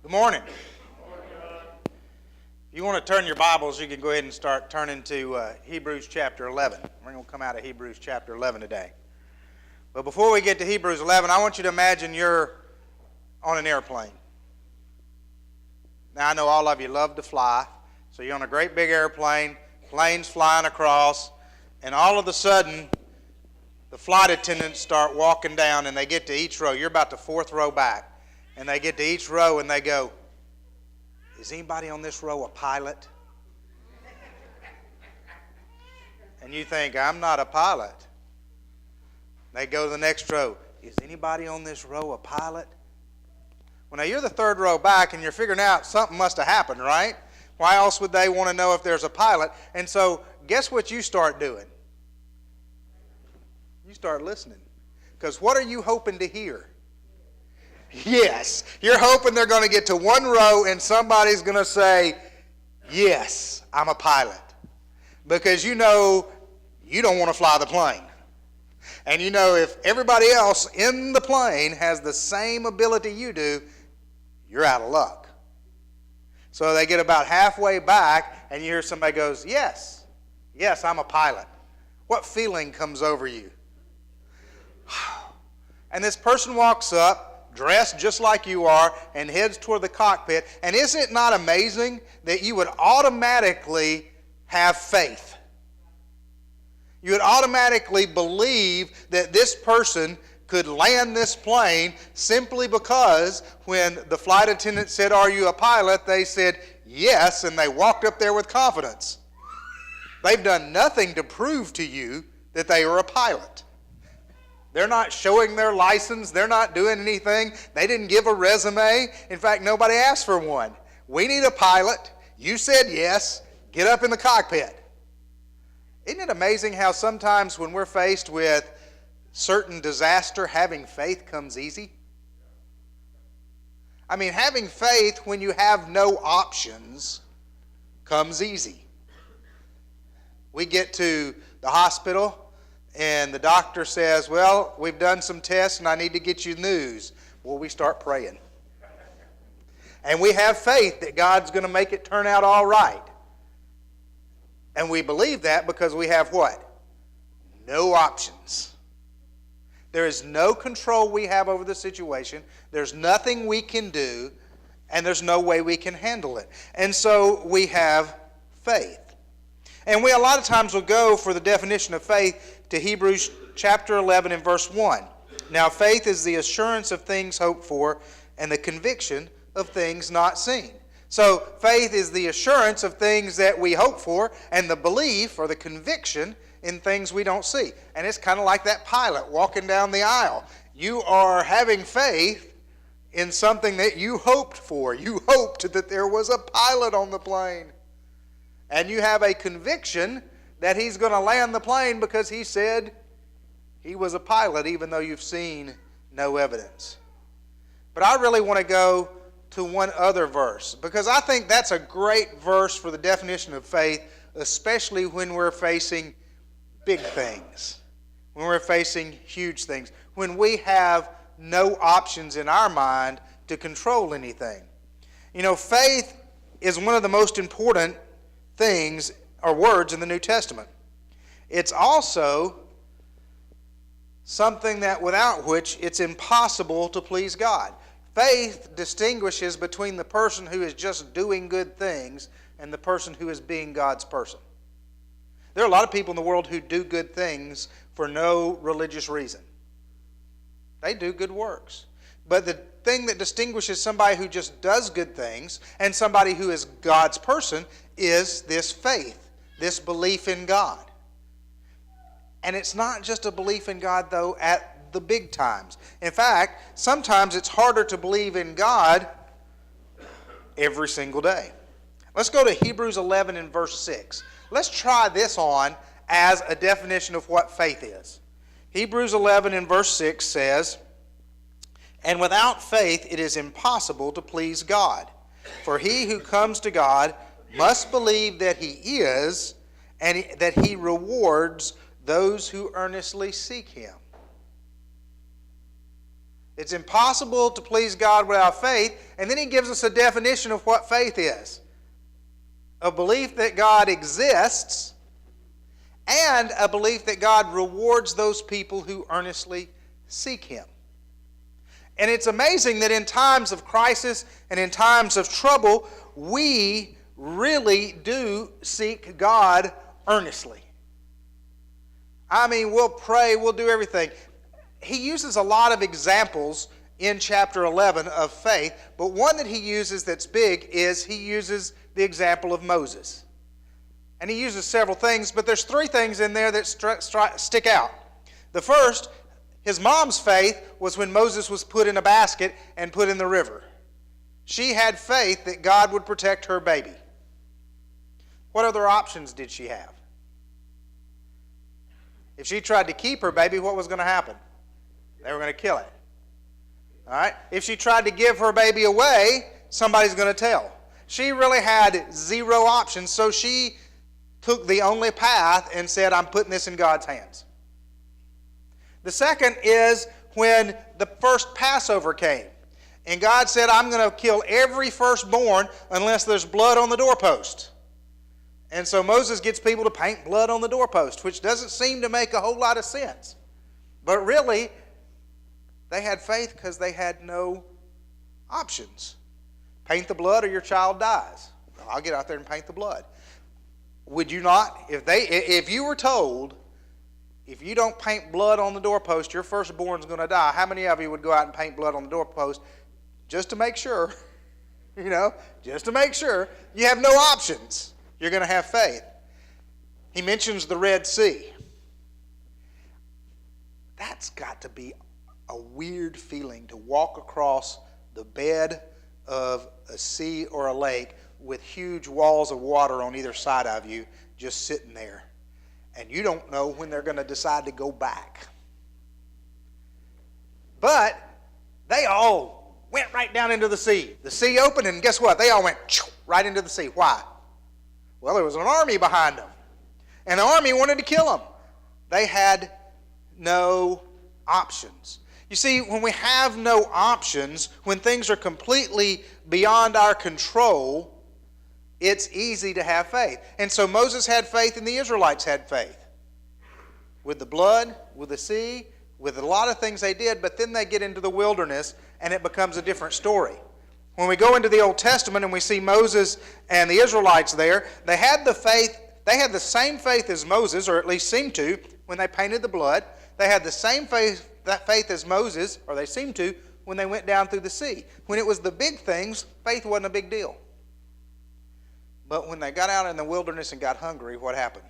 Good morning. If you want to turn your Bibles, you can go ahead and start turning to Hebrews chapter 11. We're going to come out of Hebrews chapter 11 today. But before we get to Hebrews 11, I want you to imagine you're on an airplane. Now, I know all of you love to fly, so you're on a great big airplane, planes flying across, and all of a sudden, the flight attendants start walking down, and they get to each row. You're about the fourth row back. And they get to each row and they go, "Is anybody on this row a pilot?" And you think, "I'm not a pilot." They go to the next row. "Is anybody on this row a pilot?" Well, now you're the third row back and you're figuring out something must have happened, right? Why else would they want to know if there's a pilot? And so guess what you start doing? You start listening. Because what are you hoping to hear? Yes. You're hoping they're going to get to one row and somebody's going to say, "Yes, I'm a pilot." Because you know you don't want to fly the plane. And you know if everybody else in the plane has the same ability you do, you're out of luck. So they get about halfway back and you hear somebody goes, "Yes, I'm a pilot." What feeling comes over you? And this person walks up, dressed just like you are, and heads toward the cockpit. And isn't it not amazing that you would automatically have faith? You would automatically believe that this person could land this plane simply because when the flight attendant said, "Are you a pilot?" they said, "Yes," and they walked up there with confidence. They've done nothing to prove to you that they are a pilot. They're not showing their license. They're not doing anything. They didn't give a resume. In fact, nobody asked for one. "We need a pilot. You said yes. Get up in the cockpit." Isn't it amazing how sometimes when we're faced with certain disaster, having faith comes easy? I mean, having faith when you have no options comes easy. We get to the hospital, and the doctor says, "Well, we've done some tests and I need to get you news." Well, we start praying. And we have faith that God's going to make it turn out all right. And we believe that because we have what? No options. There is no control we have over the situation. There's nothing we can do, and there's no way we can handle it. And so we have faith. And we a lot of times will go for the definition of faith to Hebrews chapter 11 and verse 1. Now faith is the assurance of things hoped for and the conviction of things not seen. So faith is the assurance of things that we hope for and the belief or the conviction in things we don't see. And it's kind of like that pilot walking down the aisle. You are having faith in something that you hoped for. You hoped that there was a pilot on the plane. And you have a conviction that he's going to land the plane because he said he was a pilot, even though you've seen no evidence. But I really want to go to one other verse, because I think that's a great verse for the definition of faith, especially when we're facing big things, when we're facing huge things, when we have no options in our mind to control anything. You know, faith is one of the most important things or words in the New Testament. It's also something that without which it's impossible to please God. Faith distinguishes between the person who is just doing good things and the person who is being God's person. There are a lot of people in the world who do good things for no religious reason. They do good works. But the thing that distinguishes somebody who just does good things and somebody who is God's person is this faith, this belief in God. And it's not just a belief in God, though, at the big times. In fact, sometimes it's harder to believe in God every single day. Let's go to Hebrews 11 and verse 6. Let's try this on as a definition of what faith is. Hebrews 11 and verse 6 says, "And without faith it is impossible to please God. For he who comes to God must believe that he is, and that he rewards those who earnestly seek him." It's impossible to please God without faith. And then he gives us a definition of what faith is. A belief that God exists and a belief that God rewards those people who earnestly seek him. And it's amazing that in times of crisis and in times of trouble, we really do seek God earnestly. I mean, we'll pray, we'll do everything. He uses a lot of examples in chapter 11 of faith, but one that he uses that's big is he uses the example of Moses. And he uses several things, but there's three things in there that stick out. The first, his mom's faith was when Moses was put in a basket and put in the river. She had faith that God would protect her baby. What other options did she have? If she tried to keep her baby, what was going to happen? They were going to kill it. All right? If she tried to give her baby away, somebody's going to tell. She really had zero options, so she took the only path and said, I'm putting this in God's hands. The second is when the first Passover came. And God said, I'm going to kill every firstborn unless there's blood on the doorpost. And so Moses gets people to paint blood on the doorpost, which doesn't seem to make a whole lot of sense. But really, they had faith because they had no options. Paint the blood or your child dies. Well, I'll get out there and paint the blood. Would you not? If you were told, if you don't paint blood on the doorpost, your firstborn's going to die, how many of you would go out and paint blood on the doorpost just to make sure, just to make sure? You have no options. You're going to have faith. He mentions the Red Sea. That's got to be a weird feeling to walk across the bed of a sea or a lake with huge walls of water on either side of you just sitting there. And you don't know when they're going to decide to go back. But they all went right down into the sea. The sea opened, and guess what? They all went right into the sea. Why? Well, there was an army behind them. And the army wanted to kill them. They had no options. You see, when we have no options, when things are completely beyond our control, it's easy to have faith. And so Moses had faith and the Israelites had faith. With the blood, with the sea, with a lot of things they did, but then they get into the wilderness and it becomes a different story. When we go into the Old Testament and we see Moses and the Israelites there, they had the faith, they had the same faith as Moses, or at least seemed to, when they painted the blood. They had the same faith as Moses, or they seemed to, when they went down through the sea. When it was the big things, faith wasn't a big deal. But when they got out in the wilderness and got hungry, what happened?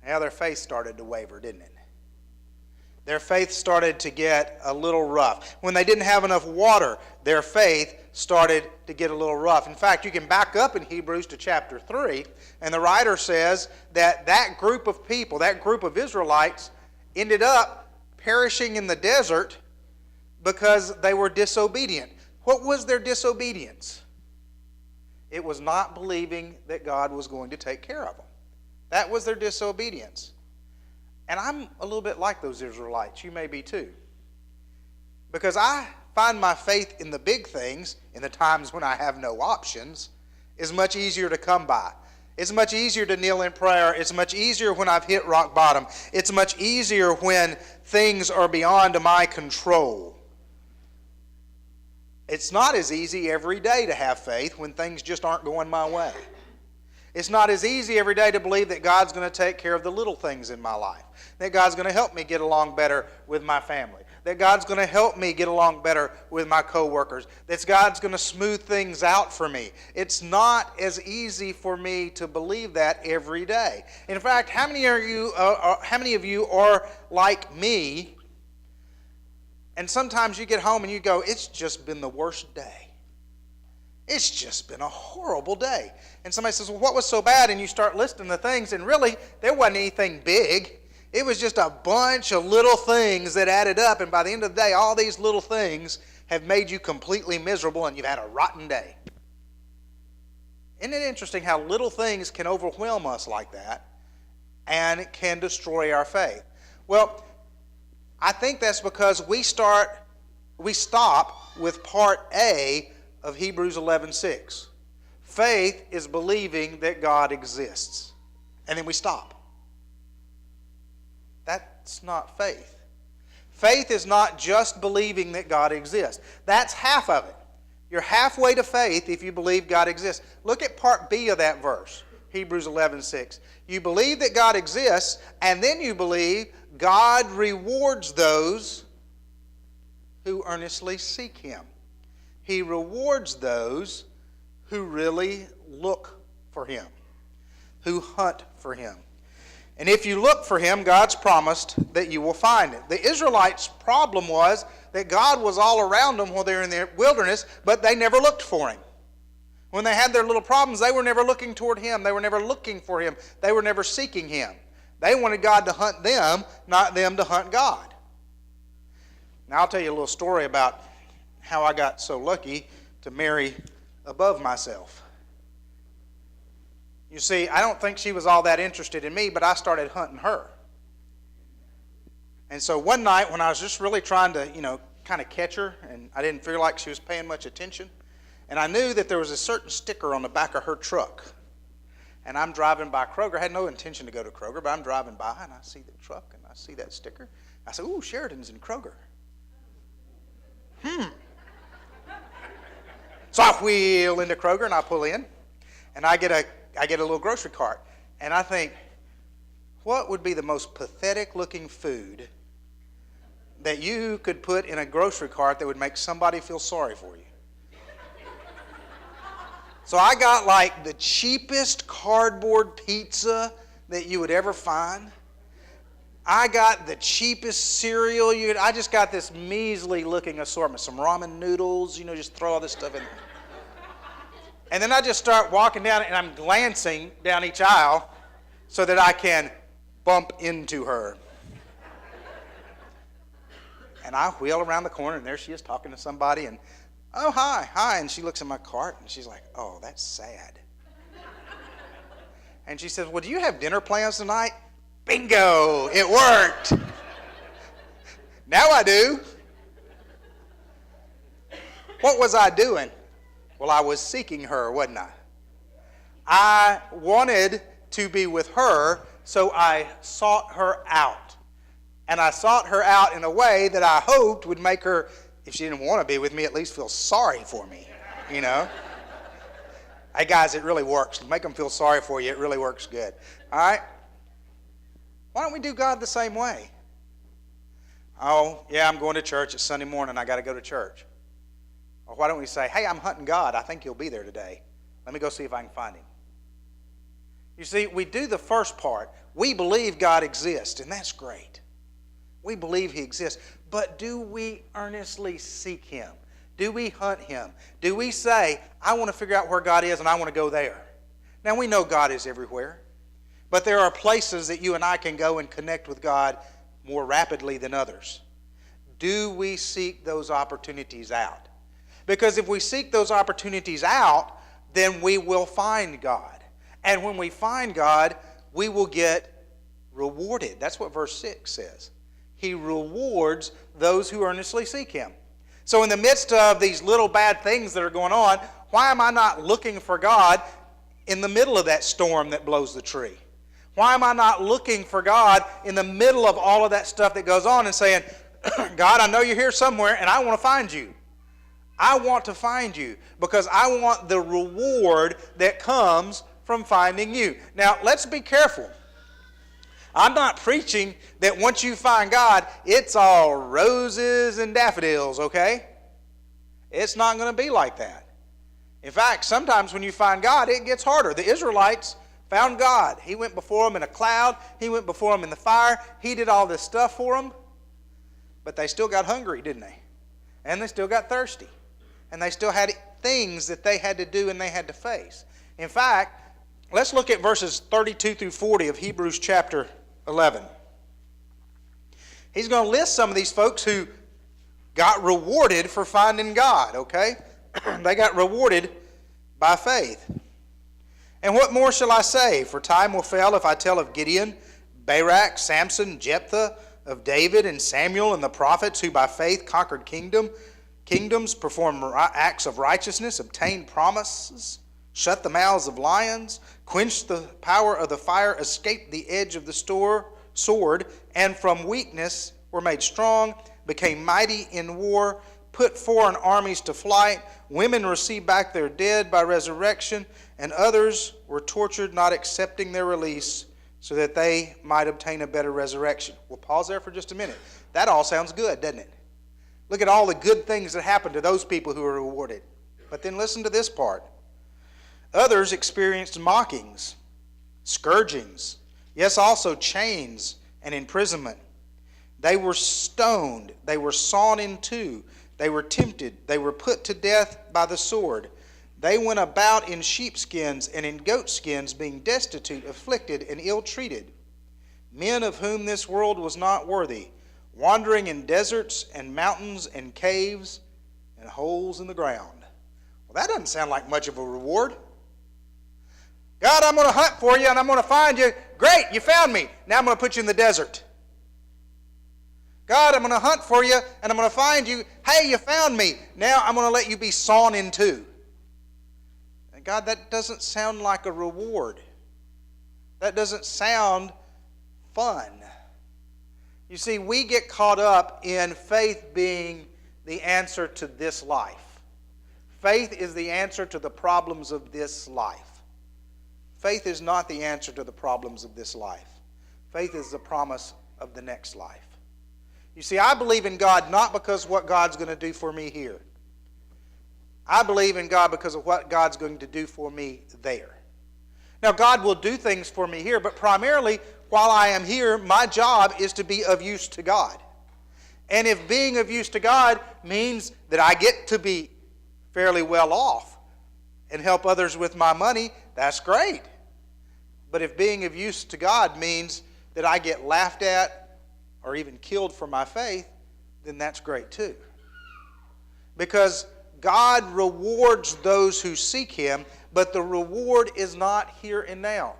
Now their faith started to waver, didn't it? Their faith started to get a little rough. When they didn't have enough water, their faith started to get a little rough. In fact, you can back up in Hebrews to chapter 3, and the writer says that group of people, that group of Israelites, ended up perishing in the desert because they were disobedient. What was their disobedience? It was not believing that God was going to take care of them. That was their disobedience. And I'm a little bit like those Israelites. You may be too. Because I find my faith in the big things, in the times when I have no options, is much easier to come by. It's much easier to kneel in prayer. It's much easier when I've hit rock bottom. It's much easier when things are beyond my control. It's not as easy every day to have faith when things just aren't going my way. It's not as easy every day to believe that God's going to take care of the little things in my life, that God's going to help me get along better with my family, that God's going to help me get along better with my coworkers, that God's going to smooth things out for me. It's not as easy for me to believe that every day. In fact, how many of you are like me? And sometimes you get home and you go, it's just been the worst day. It's just been a horrible day. And somebody says, well, what was so bad? And you start listing the things, and really, there wasn't anything big. It was just a bunch of little things that added up, and by the end of the day, all these little things have made you completely miserable, and you've had a rotten day. Isn't it interesting how little things can overwhelm us like that and it can destroy our faith? Well, I think that's because we stop with part A of Hebrews 11:6. Faith is believing that God exists. And then we stop. That's not faith. Faith is not just believing that God exists. That's half of it. You're halfway to faith if you believe God exists. Look at part B of that verse, Hebrews 11:6. You believe that God exists, and then you believe God rewards those who earnestly seek Him. He rewards those who really look for Him, who hunt for Him. And if you look for Him, God's promised that you will find Him. The Israelites' problem was that God was all around them while they were in the wilderness, but they never looked for Him. When they had their little problems, they were never looking toward Him. They were never looking for Him. They were never seeking Him. They wanted God to hunt them, not them to hunt God. Now I'll tell you a little story about how I got so lucky to marry above myself. You see, I don't think she was all that interested in me, but I started hunting her. And so one night when I was just really trying to, kind of catch her, and I didn't feel like she was paying much attention, and I knew that there was a certain sticker on the back of her truck. And I'm driving by Kroger. I had no intention to go to Kroger, but I'm driving by, and I see the truck, and I see that sticker. I said, ooh, Sheridan's in Kroger. So I wheel into Kroger, and I pull in, and I get a little grocery cart. And I think, what would be the most pathetic-looking food that you could put in a grocery cart that would make somebody feel sorry for you? So I got like the cheapest cardboard pizza that you would ever find. I got the cheapest cereal. I just got this measly looking assortment. Some ramen noodles, just throw all this stuff in there. And then I just start walking down and I'm glancing down each aisle so that I can bump into her. And I wheel around the corner and there she is talking to somebody and, oh, hi. And she looks at my cart and she's like, oh, that's sad. And she says, well, do you have dinner plans tonight? Bingo, it worked. Now I do. What was I doing? Well, I was seeking her, wasn't I? I wanted to be with her, so I sought her out. And I sought her out in a way that I hoped would make her, if she didn't want to be with me, at least feel sorry for me, Hey, guys, it really works. Make them feel sorry for you. It really works good. All right? Why don't we do God the same way? Oh, yeah, I'm going to church. It's Sunday morning. I got to go to church. Or why don't we say, hey, I'm hunting God. I think He'll be there today. Let me go see if I can find Him. You see, we do the first part. We believe God exists, and that's great. We believe He exists. But do we earnestly seek Him? Do we hunt Him? Do we say, I want to figure out where God is and I want to go there? Now, we know God is everywhere. But there are places that you and I can go and connect with God more rapidly than others. Do we seek those opportunities out? Because if we seek those opportunities out, then we will find God. And when we find God, we will get rewarded. That's what verse 6 says. He rewards those who earnestly seek Him. So in the midst of these little bad things that are going on, why am I not looking for God in the middle of that storm that blows the tree? Why am I not looking for God in the middle of all of that stuff that goes on and saying, God, I know you're here somewhere and I want to find you. I want to find you because I want the reward that comes from finding you. Now, let's be careful. I'm not preaching that once you find God, it's all roses and daffodils, okay? It's not going to be like that. In fact, sometimes when you find God, it gets harder. The Israelites found God. He went before them in a cloud. He went before them in the fire. He did all this stuff for them. But they still got hungry, didn't they? And they still got thirsty. And they still had things that they had to do and they had to face. In fact, let's look at verses 32 through 40 of Hebrews chapter 11. He's going to list some of these folks who got rewarded for finding God, okay? They got rewarded by faith. And what more shall I say? For time will fail if I tell of Gideon, Barak, Samson, Jephthah, of David and Samuel and the prophets, who by faith conquered kingdoms, performed acts of righteousness, obtained promises, shut the mouths of lions, quenched the power of the fire, escaped the edge of the sword, and from weakness were made strong, became mighty in war, put foreign armies to flight. Women received back their dead by resurrection, and others were tortured, not accepting their release, so that they might obtain a better resurrection. We'll pause there for just a minute. That all sounds good, doesn't it? Look at all the good things that happened to those people who were rewarded. But then listen to this part. Others experienced mockings, scourgings, yes, also chains and imprisonment. They were stoned, they were sawn in two, they were tempted, they were put to death by the sword. They went about in sheepskins and in goatskins, being destitute, afflicted, and ill-treated, men of whom this world was not worthy, wandering in deserts and mountains and caves and holes in the ground. Well, that doesn't sound like much of a reward. God, I'm going to hunt for you and I'm going to find you. Great, you found me. Now I'm going to put you in the desert. God, I'm going to hunt for you and I'm going to find you. Hey, you found me. Now I'm going to let you be sawn in two. And God, that doesn't sound like a reward. That doesn't sound fun. You see, we get caught up in faith being the answer to this life. Faith is the answer to the problems of this life. Faith is not the answer to the problems of this life. Faith is the promise of the next life. You see, I believe in God not because of what God's going to do for me here. I believe in God because of what God's going to do for me there. Now, God will do things for me here, but primarily, while I am here, my job is to be of use to God. And if being of use to God means that I get to be fairly well off and help others with my money, that's great. But if being of use to God means that I get laughed at or even killed for my faith, then that's great too. Because God rewards those who seek Him, but the reward is not here and now.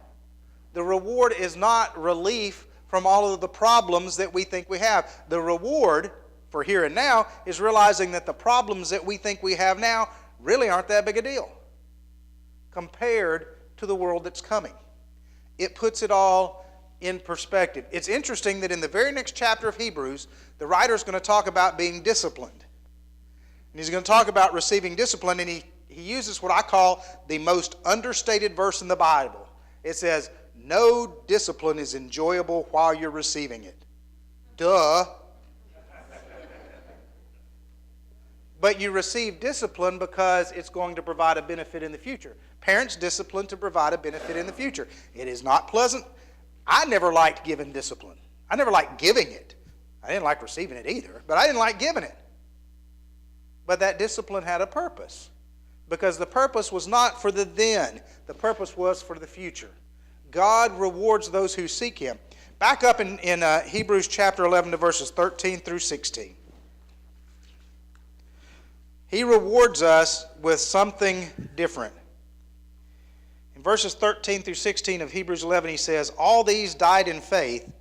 The reward is not relief from all of the problems that we think we have. The reward for here and now is realizing that the problems that we think we have now really aren't that big a deal compared to the world that's coming. It puts it all in perspective. It's interesting that in the very next chapter of Hebrews, the writer is going to talk about being disciplined. And he's going to talk about receiving discipline, and he uses what I call the most understated verse in the Bible. It says, no discipline is enjoyable while you're receiving it. Duh. But you receive discipline because it's going to provide a benefit in the future. Parents discipline to provide a benefit in the future. It is not pleasant. I never liked giving discipline. I never liked giving it. I didn't like receiving it either, but I didn't like giving it. But that discipline had a purpose, because the purpose was not for the then. The purpose was for the future. God rewards those who seek Him. Back up in Hebrews chapter 11 to verses 13 through 16. He rewards us with something different. In verses 13 through 16 of Hebrews 11, he says, all these died in faith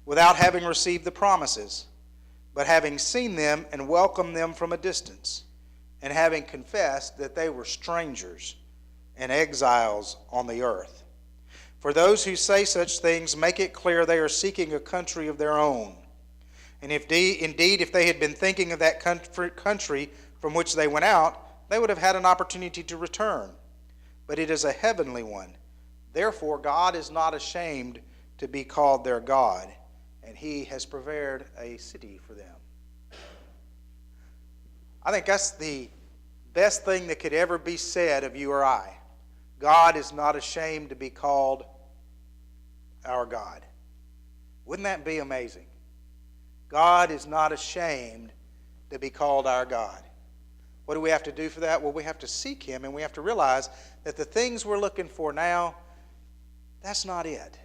without having received the promises, but having seen them and welcomed them from a distance, and having confessed that they were strangers and exiles on the earth. For those who say such things make it clear they are seeking a country of their own. And indeed, if they had been thinking of that country from which they went out, they would have had an opportunity to return. But it is a heavenly one. Therefore, God is not ashamed to be called their God, and He has prepared a city for them. I think that's the best thing that could ever be said of you or I. God is not ashamed to be called our God. Wouldn't that be amazing? God is not ashamed to be called our God. What do we have to do for that? Well, we have to seek Him, and we have to realize that the things we're looking for now, that's not it.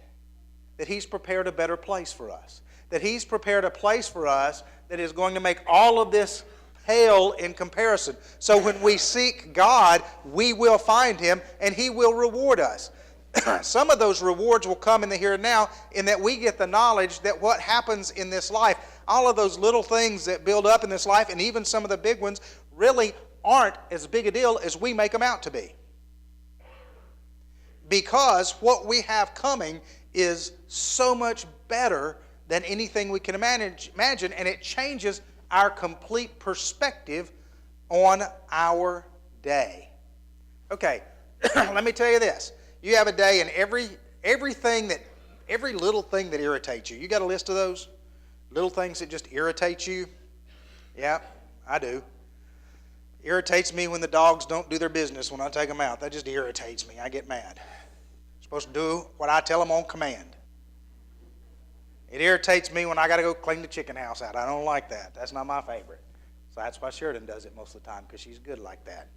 That He's prepared a better place for us. That He's prepared a place for us that is going to make all of this pale in comparison. So when we seek God, we will find Him, and He will reward us. some of those rewards will come in the here and now, in that we get the knowledge that what happens in this life, all of those little things that build up in this life, and even some of the big ones, really aren't as big a deal as we make them out to be. Because what we have coming is so much better than anything we can imagine, and it changes our complete perspective on our day. Okay, let me tell you this. You have a day, and every little thing that irritates you. You got a list of those little things that just irritate you? Yeah, I do. Irritates me when the dogs don't do their business when I take them out. That just irritates me. I get mad. I'm supposed to do what I tell them on command. It irritates me when I got to go clean the chicken house out. I don't like that. That's not my favorite. So that's why Sheridan does it most of the time, because she's good like that.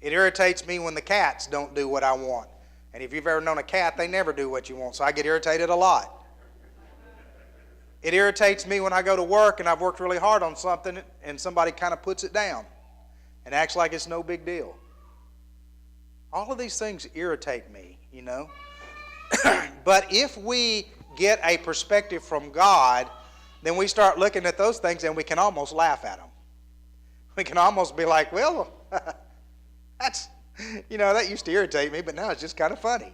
It irritates me when the cats don't do what I want. And if you've ever known a cat, they never do what you want, so I get irritated a lot. It irritates me when I go to work and I've worked really hard on something and somebody kind of puts it down and acts like it's no big deal. All of these things irritate me, you know. But if we get a perspective from God, then we start looking at those things and we can almost laugh at them. We can almost be like, well, that's, you know, that used to irritate me, but now it's just kind of funny.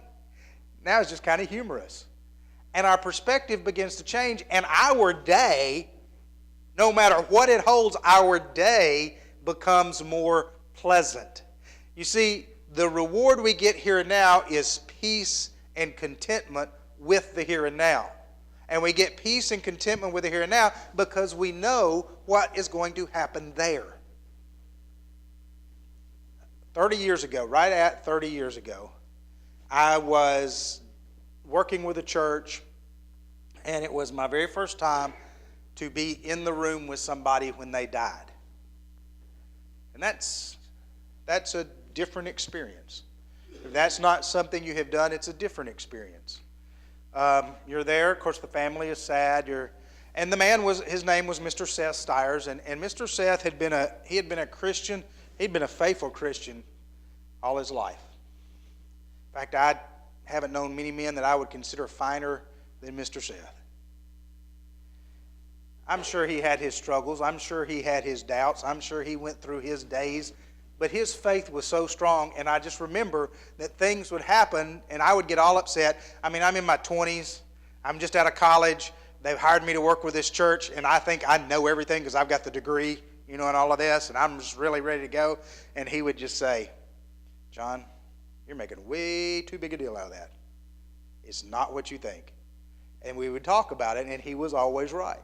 Now it's just kind of humorous. And our perspective begins to change, and our day, no matter what it holds, our day becomes more pleasant. You see, the reward we get here and now is peace and contentment with the here and now. And we get peace and contentment with the here and now because we know what is going to happen there. 30 years ago, right at 30 years ago, I was working with a church, and it was my very first time to be in the room with somebody when they died. And that's a different experience. If that's not something you have done, it's a different experience. You're there, of course the family is sad, and the man his name was Mr. Seth Stiers, and Mr. Seth had been a Christian. He'd been a faithful Christian all his life. In fact, I haven't known many men that I would consider finer than Mr. Seth. I'm sure he had his struggles. I'm sure he had his doubts. I'm sure he went through his days. But his faith was so strong, and I just remember that things would happen, and I would get all upset. I mean, I'm in my 20s. I'm just out of college. They've hired me to work with this church, and I think I know everything because I've got the degree, you know, and all of this, and I'm just really ready to go. And he would just say, John, you're making way too big a deal out of that. It's not what you think. And we would talk about it, and he was always right.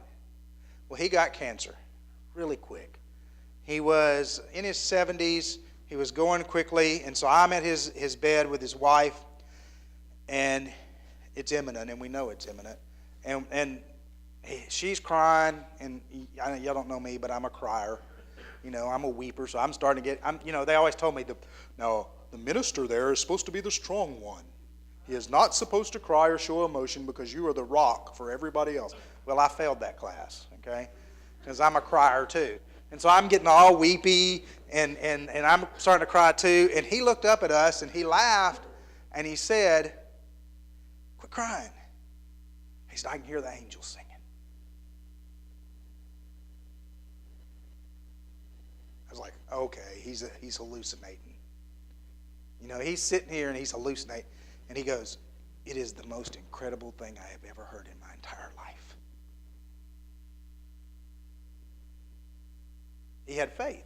Well, he got cancer really quick. He was in his 70s. He was going quickly, and so I'm at his bed with his wife, and it's imminent, and we know it's imminent. And she's crying, and y'all don't know me, but I'm a crier. You know, I'm a weeper, so I'm starting to get, they always told me, the minister there is supposed to be the strong one. He is not supposed to cry or show emotion because you are the rock for everybody else. Well, I failed that class, okay, because I'm a crier too. And so I'm getting all weepy, and I'm starting to cry too. And he looked up at us, and he laughed, and he said, quit crying. He said, I can hear the angels singing. I was like, okay, he's hallucinating. You know, he's sitting here, and he's hallucinating. And he goes, it is the most incredible thing I have ever heard in my entire life. He had faith.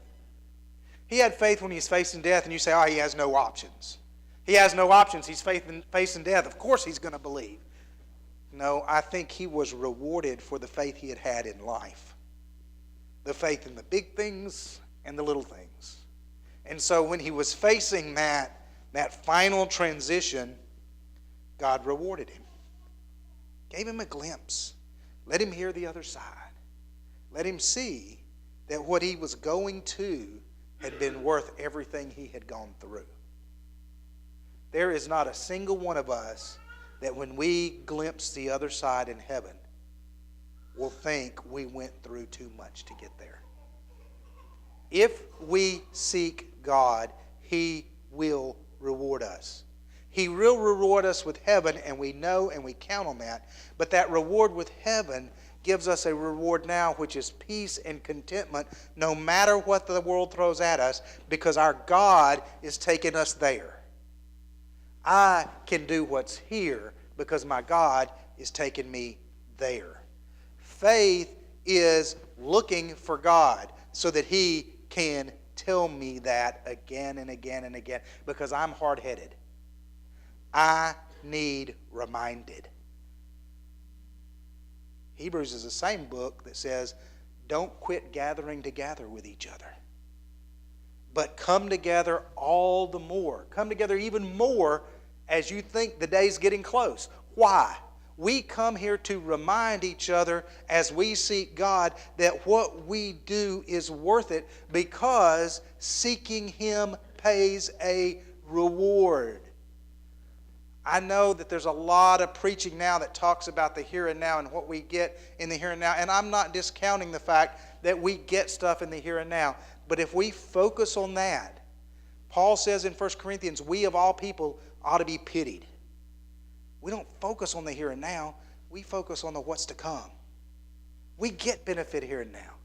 He had faith when he's facing death, and you say, oh, he has no options. He has no options. He's facing death. Of course he's going to believe. No, I think he was rewarded for the faith he had had in life. The faith in the big things and the little things. And so when he was facing that final transition, God rewarded him. Gave him a glimpse. Let him hear the other side. Let him see that what he was going to had been worth everything he had gone through. There is not a single one of us that when we glimpse the other side in heaven will think we went through too much to get there. If we seek God, he will reward us. He will reward us with heaven, and we know and we count on that. But that reward with heaven gives us a reward now, which is peace and contentment, no matter what the world throws at us, because our God is taking us there. I can do what's here because my God is taking me there. Faith is looking for God so that He can tell me that again and again and again, because I'm hard-headed. I need reminded. Hebrews is the same book that says, don't quit gathering together with each other, but come together all the more. Come together even more as you think the day's getting close. Why? We come here to remind each other as we seek God that what we do is worth it, because seeking Him pays a reward. I know that there's a lot of preaching now that talks about the here and now and what we get in the here and now. And I'm not discounting the fact that we get stuff in the here and now. But if we focus on that, Paul says in 1 Corinthians, we of all people ought to be pitied. We don't focus on the here and now. We focus on the what's to come. We get benefit here and now.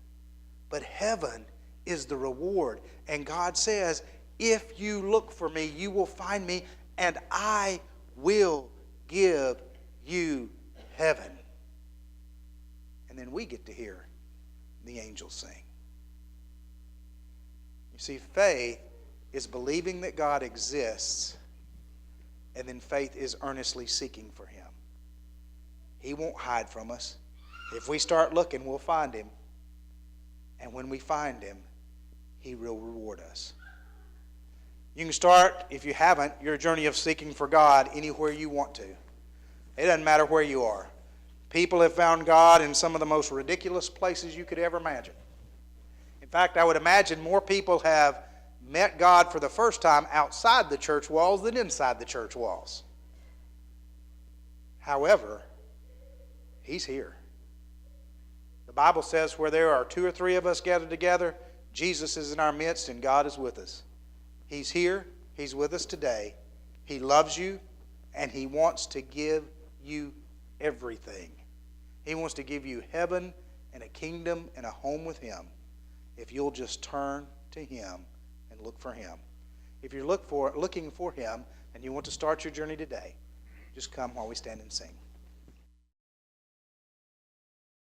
But heaven is the reward. And God says, if you look for me, you will find me, and I will give you heaven. And then we get to hear the angels sing. You see, faith is believing that God exists, and then faith is earnestly seeking for Him. He won't hide from us. If we start looking, we'll find Him. And when we find Him, He will reward us. You can start, if you haven't, your journey of seeking for God anywhere you want to. It doesn't matter where you are. People have found God in some of the most ridiculous places you could ever imagine. In fact, I would imagine more people have met God for the first time outside the church walls than inside the church walls. However, He's here. The Bible says where there are 2 or 3 of us gathered together, Jesus is in our midst and God is with us. He's here. He's with us today. He loves you, and He wants to give you everything. He wants to give you heaven and a kingdom and a home with Him if you'll just turn to Him and look for Him. If you're looking for Him and you want to start your journey today, just come while we stand and sing.